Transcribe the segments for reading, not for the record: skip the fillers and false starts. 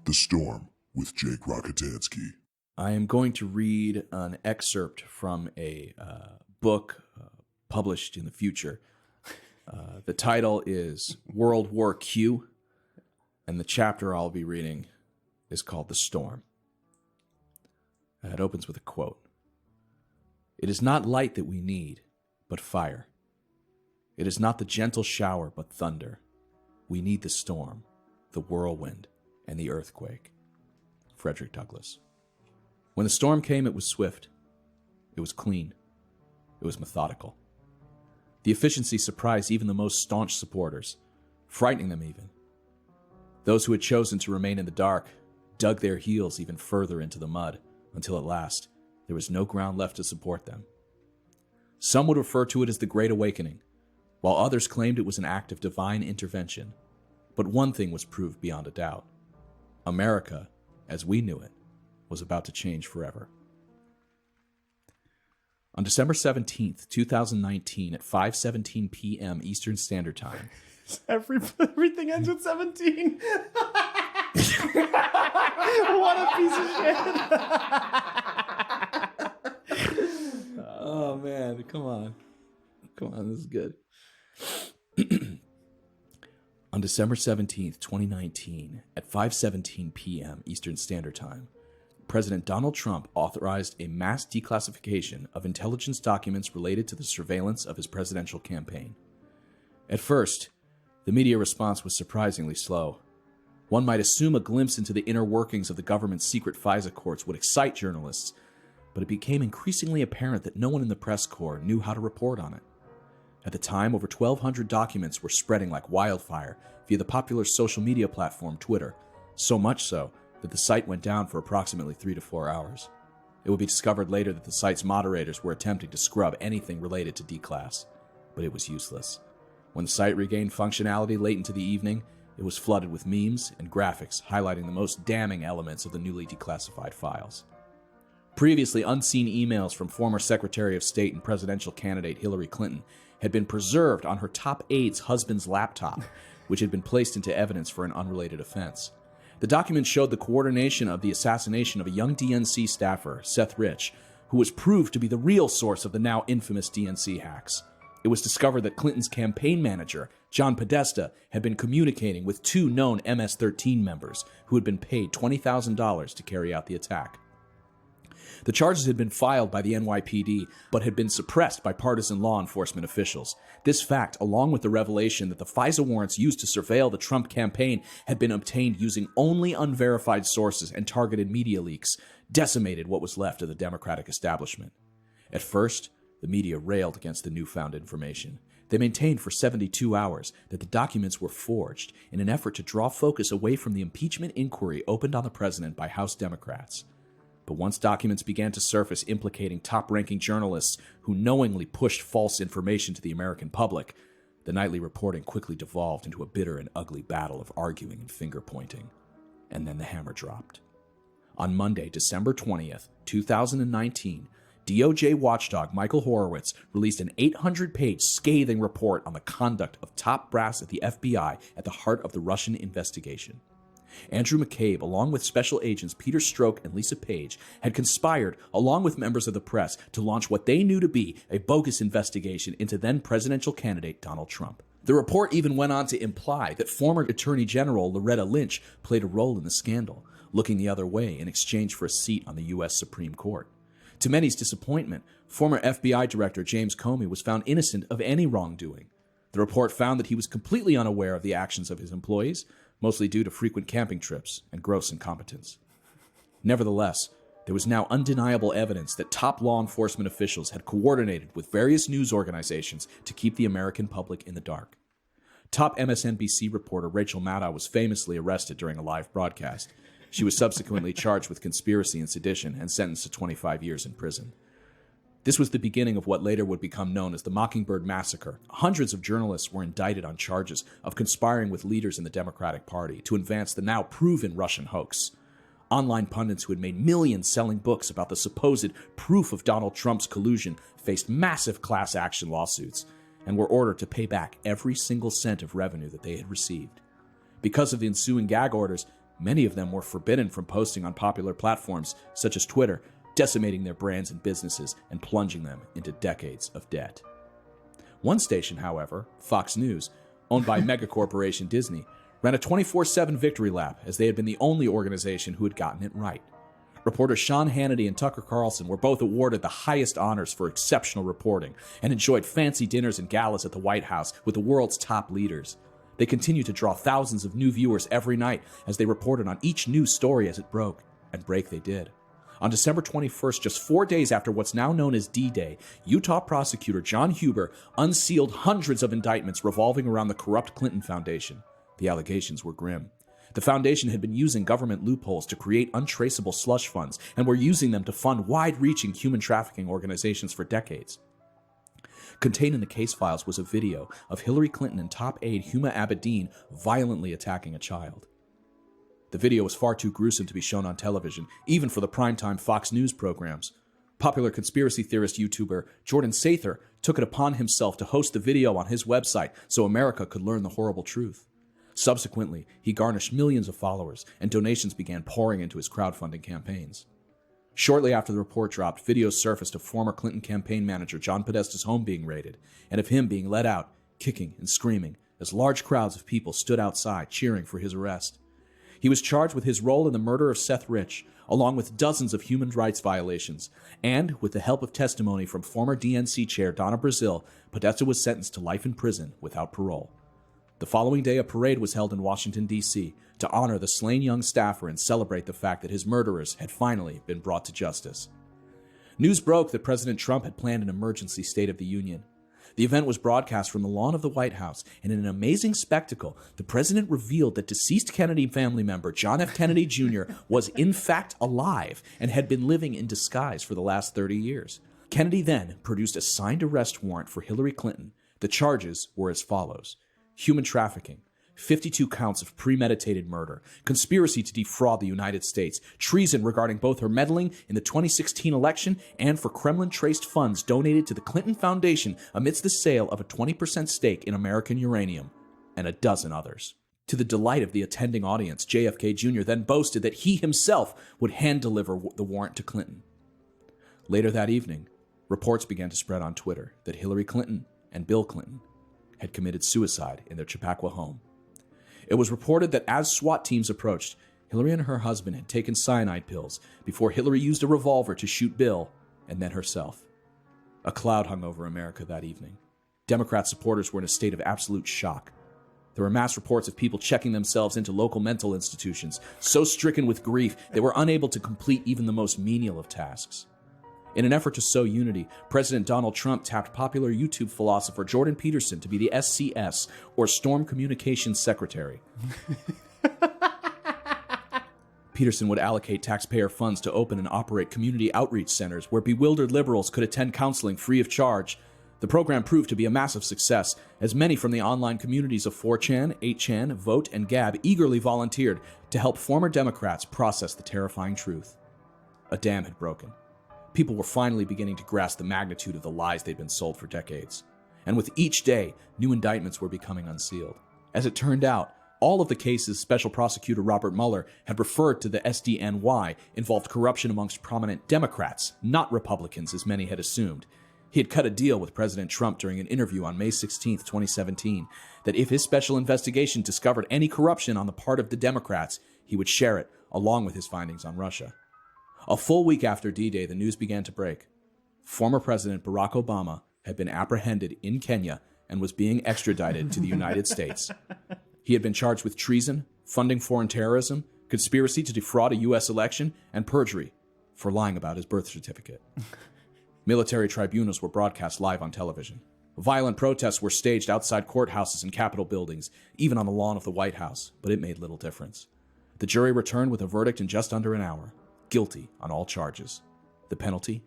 The Storm with Jake Rockatansky. I am going to read an excerpt from a book published in the future. The title is World War Q, and the chapter I'll be reading is called The Storm. It opens with a quote. "It is not light that we need, but fire. It is not the gentle shower, but thunder. We need the storm, the whirlwind, and the earthquake." Frederick Douglass. When the storm came, it was swift. It was clean. It was methodical. The efficiency surprised even the most staunch supporters, frightening them even. Those who had chosen to remain in the dark dug their heels even further into the mud, until at last there was no ground left to support them. Some would refer to it as the Great Awakening, while others claimed it was an act of divine intervention. But one thing was proved beyond a doubt. America, as we knew it, was about to change forever. On December 17th, 2019, at 5:17 p.m. Eastern Standard Time. Everything ends with 17. What a piece of shit. Oh, man. Come on. This is good. On December 17th, 2019, at 5:17 p.m. Eastern Standard Time, President Donald Trump authorized a mass declassification of intelligence documents related to the surveillance of his presidential campaign. At first, the media response was surprisingly slow. One might assume a glimpse into the inner workings of the government's secret FISA courts would excite journalists, but it became increasingly apparent that no one in the press corps knew how to report on it. At the time, over 1,200 documents were spreading like wildfire via the popular social media platform Twitter, so much so that the site went down for approximately 3 to 4 hours. It would be discovered later that the site's moderators were attempting to scrub anything related to declass, but it was useless. When the site regained functionality late into the evening, it was flooded with memes and graphics highlighting the most damning elements of the newly declassified files. Previously unseen emails from former Secretary of State and presidential candidate Hillary Clinton had been preserved on her top aide's husband's laptop, which had been placed into evidence for an unrelated offense. The document showed the coordination of the assassination of a young DNC staffer, Seth Rich, who was proved to be the real source of the now infamous DNC hacks. It was discovered that Clinton's campaign manager, John Podesta, had been communicating with 2 known MS-13 members who had been paid $20,000 to carry out the attack. The charges had been filed by the NYPD, but had been suppressed by partisan law enforcement officials. This fact, along with the revelation that the FISA warrants used to surveil the Trump campaign had been obtained using only unverified sources and targeted media leaks, decimated what was left of the Democratic establishment. At first, the media railed against the newfound information. They maintained for 72 hours that the documents were forged in an effort to draw focus away from the impeachment inquiry opened on the president by House Democrats. But once documents began to surface implicating top-ranking journalists who knowingly pushed false information to the American public, the nightly reporting quickly devolved into a bitter and ugly battle of arguing and finger-pointing. And then the hammer dropped. On Monday, December 20th, 2019, DOJ watchdog Michael Horowitz released an 800-page scathing report on the conduct of top brass at the FBI at the heart of the Russian investigation. Andrew McCabe, along with special agents Peter Strzok and Lisa Page, had conspired, along with members of the press, to launch what they knew to be a bogus investigation into then-presidential candidate Donald Trump. The report even went on to imply that former Attorney General Loretta Lynch played a role in the scandal, looking the other way in exchange for a seat on the U.S. Supreme Court. To many's disappointment, former FBI Director James Comey was found innocent of any wrongdoing. The report found that he was completely unaware of the actions of his employees, mostly due to frequent camping trips and gross incompetence. Nevertheless, there was now undeniable evidence that top law enforcement officials had coordinated with various news organizations to keep the American public in the dark. Top MSNBC reporter Rachel Maddow was famously arrested during a live broadcast. She was subsequently charged with conspiracy and sedition and sentenced to 25 years in prison. This was the beginning of what later would become known as the Mockingbird Massacre. Hundreds of journalists were indicted on charges of conspiring with leaders in the Democratic Party to advance the now proven Russian hoax. Online pundits who had made millions selling books about the supposed proof of Donald Trump's collusion faced massive class action lawsuits and were ordered to pay back every single cent of revenue that they had received. Because of the ensuing gag orders, Many of them were forbidden from posting on popular platforms such as Twitter, decimating their brands and businesses and plunging them into decades of debt. One station, however, Fox News, owned by megacorporation Disney, ran a 24/7 victory lap as they had been the only organization who had gotten it right. Reporters Sean Hannity and Tucker Carlson were both awarded the highest honors for exceptional reporting and enjoyed fancy dinners and galas at the White House with the world's top leaders. They continued to draw thousands of new viewers every night as they reported on each news story as it broke, and break they did. On December 21st, just 4 days after what's now known as D-Day, Utah prosecutor John Huber unsealed hundreds of indictments revolving around the corrupt Clinton Foundation. The allegations were grim. The foundation had been using government loopholes to create untraceable slush funds and were using them to fund wide-reaching human trafficking organizations for decades. Contained in the case files was a video of Hillary Clinton and top aide Huma Abedin violently attacking a child. The video was far too gruesome to be shown on television, even for the primetime Fox News programs. Popular conspiracy theorist YouTuber Jordan Sather took it upon himself to host the video on his website so America could learn the horrible truth. Subsequently, he garnished millions of followers, and donations began pouring into his crowdfunding campaigns. Shortly after the report dropped, videos surfaced of former Clinton campaign manager John Podesta's home being raided, and of him being led out, kicking and screaming, as large crowds of people stood outside cheering for his arrest. He was charged with his role in the murder of Seth Rich, along with dozens of human rights violations, and, with the help of testimony from former DNC chair Donna Brazile, Podesta was sentenced to life in prison without parole. The following day, a parade was held in Washington, D.C., to honor the slain young staffer and celebrate the fact that his murderers had finally been brought to justice. News broke that President Trump had planned an emergency State of the Union. The event was broadcast from the lawn of the White House, and in an amazing spectacle, the president revealed that deceased Kennedy family member John F. Kennedy Jr. was in fact alive and had been living in disguise for the last 30 years. Kennedy then produced a signed arrest warrant for Hillary Clinton. The charges were as follows: human trafficking, 52 counts of premeditated murder, conspiracy to defraud the United States, treason regarding both her meddling in the 2016 election and for Kremlin-traced funds donated to the Clinton Foundation amidst the sale of a 20% stake in American uranium, and a dozen others. To the delight of the attending audience, JFK Jr. then boasted that he himself would hand-deliver the warrant to Clinton. Later that evening, reports began to spread on Twitter that Hillary Clinton and Bill Clinton had committed suicide in their Chappaqua home. It was reported that as SWAT teams approached, Hillary and her husband had taken cyanide pills before Hillary used a revolver to shoot Bill and then herself. A cloud hung over America that evening. Democrat supporters were in a state of absolute shock. There were mass reports of people checking themselves into local mental institutions, so stricken with grief they were unable to complete even the most menial of tasks. In an effort to sow unity, President Donald Trump tapped popular YouTube philosopher Jordan Peterson to be the SCS, or Storm Communications Secretary. Peterson would allocate taxpayer funds to open and operate community outreach centers where bewildered liberals could attend counseling free of charge. The program proved to be a massive success, as many from the online communities of 4chan, 8chan, Vote, and Gab eagerly volunteered to help former Democrats process the terrifying truth. A dam had broken. People were finally beginning to grasp the magnitude of the lies they'd been sold for decades. And with each day, new indictments were becoming unsealed. As it turned out, all of the cases Special Prosecutor Robert Mueller had referred to the SDNY involved corruption amongst prominent Democrats, not Republicans as many had assumed. He had cut a deal with President Trump during an interview on May 16, 2017, that if his special investigation discovered any corruption on the part of the Democrats, he would share it, along with his findings on Russia. A full week after D-Day, the news began to break. Former President Barack Obama had been apprehended in Kenya and was being extradited to the United States. He had been charged with treason, funding foreign terrorism, conspiracy to defraud a U.S. election, and perjury for lying about his birth certificate. Military tribunals were broadcast live on television. Violent protests were staged outside courthouses and Capitol buildings, even on the lawn of the White House, but it made little difference. The jury returned with a verdict in just under an hour. Guilty on all charges. The penalty?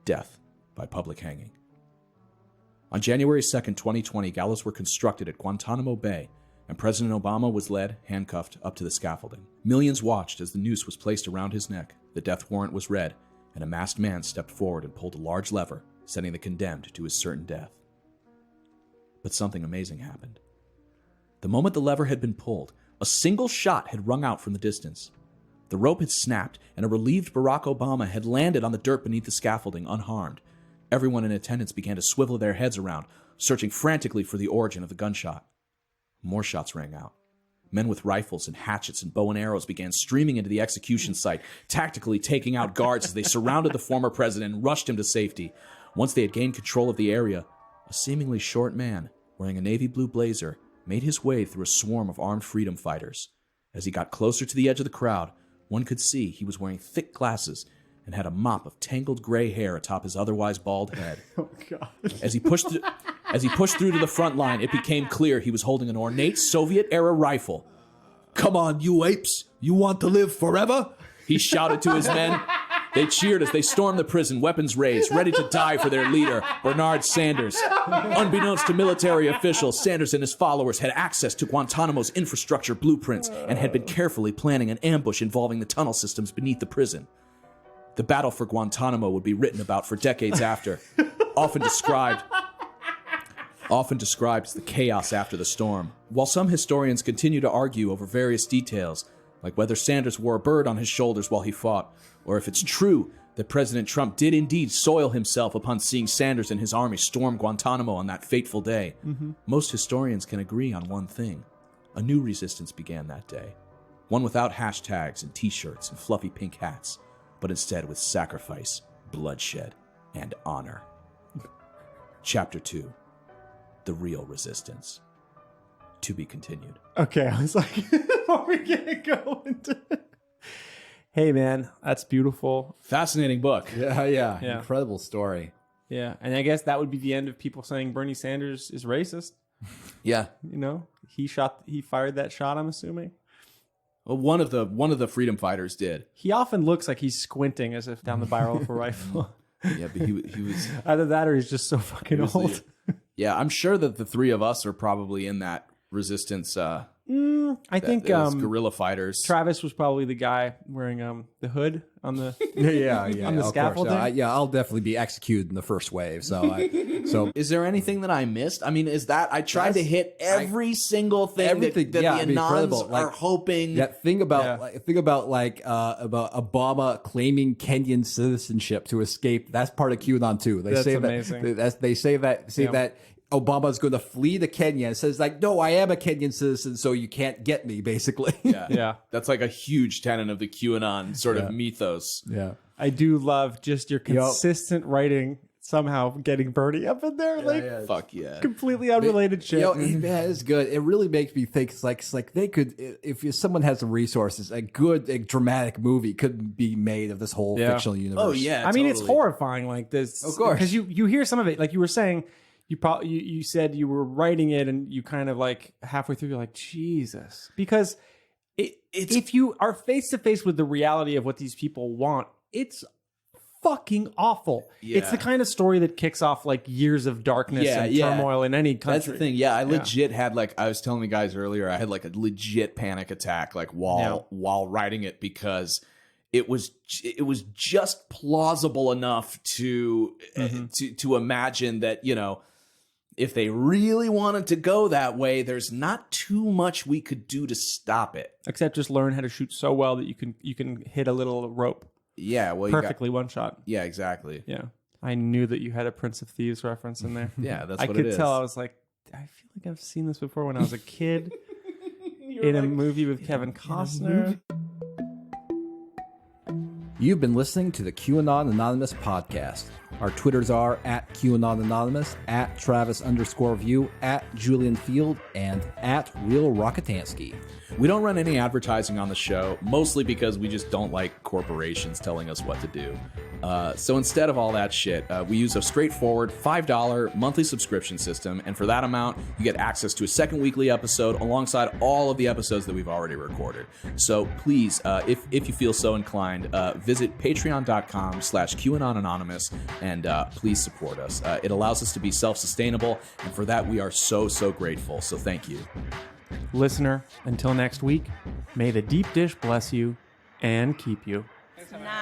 Death by public hanging. On January 2, 2020, gallows were constructed at Guantanamo Bay, and President Obama was led, handcuffed, up to the scaffolding. Millions watched as the noose was placed around his neck, the death warrant was read, and a masked man stepped forward and pulled a large lever, sending the condemned to his certain death. But something amazing happened. The moment the lever had been pulled, A single shot had rung out from the distance. The rope had snapped, and a relieved Barack Obama had landed on the dirt beneath the scaffolding unharmed. Everyone in attendance began to swivel their heads around, searching frantically for the origin of the gunshot. More shots rang out. Men with rifles and hatchets and bow and arrows began streaming into the execution site, tactically taking out guards as they surrounded the former president and rushed him to safety. Once they had gained control of the area, a seemingly short man, wearing a navy blue blazer, made his way through a swarm of armed freedom fighters. As he got closer to the edge of the crowd, one could see he was wearing thick glasses and had a mop of tangled gray hair atop his otherwise bald head. Oh, God. As he pushed through to the front line, it became clear he was holding an ornate Soviet-era rifle. "Come on, you apes! You want to live forever?" he shouted to his men. They cheered as they stormed the prison, weapons raised, ready to die for their leader, Bernard Sanders. Unbeknownst to military officials, Sanders and his followers had access to Guantanamo's infrastructure blueprints and had been carefully planning an ambush involving the tunnel systems beneath the prison. The battle for Guantanamo would be written about for decades after, often described as the chaos after the storm. While some historians continue to argue over various details, like whether Sanders wore a bird on his shoulders while he fought, or if it's true that President Trump did indeed soil himself upon seeing Sanders and his army storm Guantanamo on that fateful day, most historians can agree on one thing. A new resistance began that day. One without hashtags and t-shirts and fluffy pink hats, but instead with sacrifice, bloodshed, and honor. Chapter 2. The Real Resistance. To be continued. Okay, I was like, are we going to go into it? Hey, man, that's beautiful. Fascinating book. Yeah. Incredible story. Yeah, and I guess that would be the end of people saying Bernie Sanders is racist. Yeah. You know, he fired that shot, I'm assuming. Well, one of the freedom fighters did. He often looks like he's squinting as if down the barrel of a rifle. Yeah, but he was... Either that or he's just so fucking old. Yeah, I'm sure that the three of us are probably in that resistance... I think guerrilla fighters. Travis was probably the guy wearing the hood on the on the of scaffolding. course. I'll definitely be executed in the first wave. So Is there anything that I missed? I mean, is that I tried to hit every single thing that the Anons are hoping. Yeah, think about about Obama claiming Kenyan citizenship to escape. That's part of QAnon too. They That's say amazing. They say that Obama's going to flee to Kenya and says like, no, I am a Kenyan citizen, so you can't get me, basically. Yeah. That's like a huge tenet of the QAnon sort of mythos. Yeah. I do love just your consistent writing somehow getting Bernie up in there. Fuck yeah. Completely unrelated shit. Yeah, it's good. It really makes me think. It's like they could, if someone has the resources, a good dramatic movie could be made of this whole fictional universe. Oh yeah. I mean, it's horrifying like this. Of course. Because you hear some of it, like you were saying, you said you were writing it and you kind of like halfway through, you're like, Jesus. Because if you are face to face with the reality of what these people want, it's fucking awful. Yeah. It's the kind of story that kicks off like years of darkness and turmoil in any country. That's the thing. Yeah, I legit had I was telling the guys earlier, I had like a legit panic attack while writing it because it was just plausible enough to imagine that, you know, if they really wanted to go that way, there's not too much we could do to stop it. Except just learn how to shoot so well that you can hit a little rope. Yeah, well, perfectly one shot. Yeah, exactly. Yeah, I knew that you had a Prince of Thieves reference in there. Yeah, that's what I it is. could tell. I was like, I feel like I've seen this before when I was a kid in a movie with Kevin Costner. You've been listening to the QAnon Anonymous podcast. Our Twitters are at QAnon Anonymous, at Travis_View, at Julian Field, and at Real Rockatansky. We don't run any advertising on the show, mostly because we just don't like corporations telling us what to do. So instead of all that shit, we use a straightforward $5 monthly subscription system, and for that amount, you get access to a second weekly episode alongside all of the episodes that we've already recorded. So please, if you feel so inclined, visit patreon.com/QAnon Anonymous and please support us. It allows us to be self-sustainable, and for that we are so grateful. So thank you. Listener, until next week, may the deep dish bless you and keep you. Tonight.